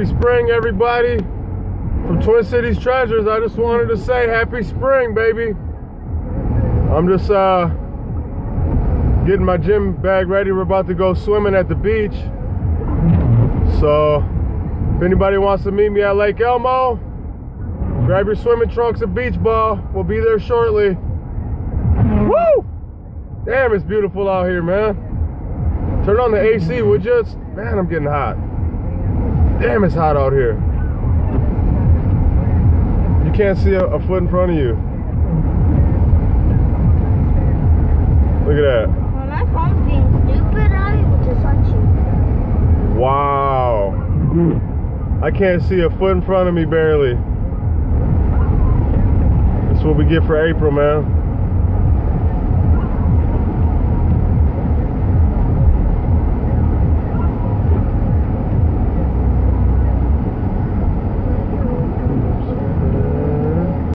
Happy spring, everybody. From Twin Cities Treasures, I just wanted to say happy spring, baby. I'm just getting my gym bag ready. We're about to go swimming at the beach. So if anybody wants to meet me at Lake Elmo, grab your swimming trunks and beach ball. We'll be there shortly. Woo! Damn, it's beautiful out here, man. Turn on the AC, would you? Man, I'm getting hot. Damn, it's hot out here. You can't see a foot in front of you. Look at that. When my phone's being stupid, I just want you. Wow. I can't see a foot in front of me, barely. That's what we get for April, man.